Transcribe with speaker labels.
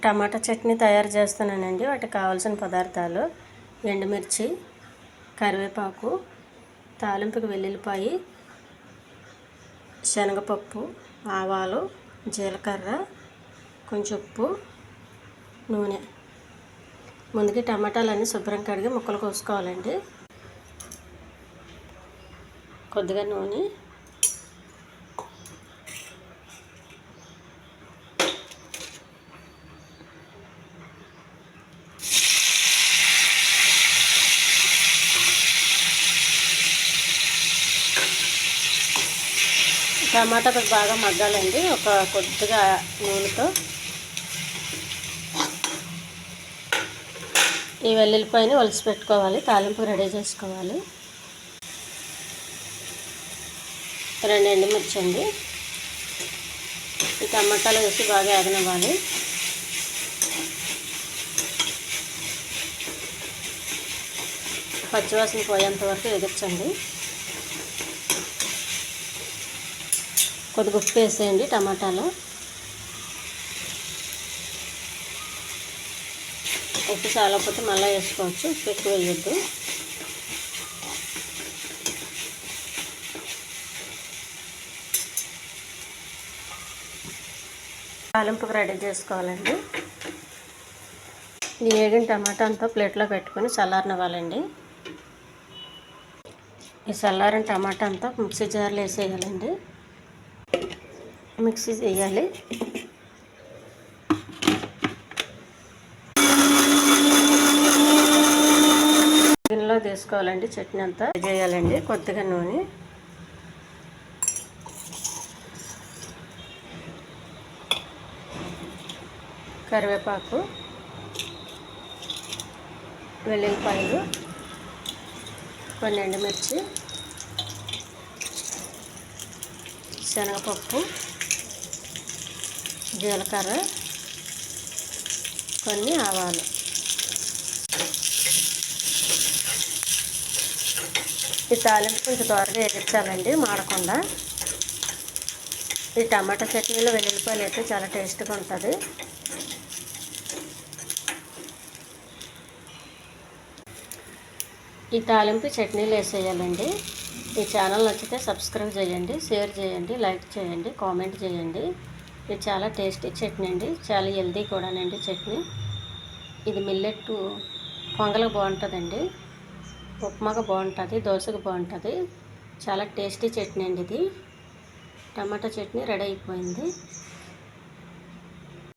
Speaker 1: టమాటా చట్నీ తయారు చేస్తున్నానండి. వాటికి కావాల్సిన పదార్థాలు: ఎండుమిర్చి, కరివేపాకు, తాలింపుకి వెల్లుల్లిపాయి, శనగపప్పు, ఆవాలు, జీలకర్ర, కొంచెం ఉప్పు, నూనె. ముందుగా టమాటాలన్నీ శుభ్రం కడిగి ముక్కలు కోసుకోవాలండి. కొద్దిగా నూనె, టమాటా బాగా మగ్గాలండి. ఒక కొద్దిగా నూనెతో ఈ వెల్లుల్లిపాయని ఒలిసి పెట్టుకోవాలి. తాలింపు రెడీ చేసుకోవాలి. 2 ఎండుమిర్చి అండి. ఈ టమాటాలు వేసి బాగా వేగనివ్వాలి. పచ్చివాసన పోయేంత వరకు ఎగర్చండి. కొద్దిగా ఉప్పు వేసేయండి టమాటాలో. ఉప్పు చాలకపోతే మళ్ళీ వేసుకోవచ్చు. ఉప్పు ఎక్కువ వేయొద్దు. తాలింపుకు రెడీ చేసుకోవాలండి. ఈ వేగిన టమాటా అంతా ప్లేట్లో పెట్టుకొని చల్లారనివ్వాలండి. ఈ చల్లారిన టమాటా అంతా మిక్సీ జార్లో వేసేయాలండి. మిక్సీ చేయాలి. గిన్నెలో తీసుకోవాలండి. చట్నీ అంతా చేయాలండి. కొద్దిగా నూనె, కరివేపాకు, వెల్లుల్లిపాయలు, కొన్ని ఎండుమిర్చి, శనగపప్పు, జీలకర్ర, కొన్ని ఆవాలు. ఈ తాలింపు కొంచెం త్వరగా ఎగించాలండి, మాడకుండా. ఈ టమాటా చట్నీలో వెల్లుల్లిపాయలు అయితే చాలా టేస్ట్గా ఉంటుంది. ఈ తాలింపు చట్నీలు వేసేయాలండి. ఈ ఛానల్ నచ్చితే సబ్స్క్రైబ్ చేయండి, షేర్ చేయండి, లైక్ చేయండి, కామెంట్ చేయండి. ఇది చాలా టేస్టీ చట్నీ అండి. చాలా హెల్దీ కూడానండి చట్నీ. ఇది మిల్లెట్ పొంగల్కి బాగుంటుందండి, ఉప్మాగా బాగుంటుంది, దోశకు బాగుంటుంది. చాలా టేస్టీ చట్నీ అండి ఇది. టమాటా చట్నీ రెడీ అయిపోయింది.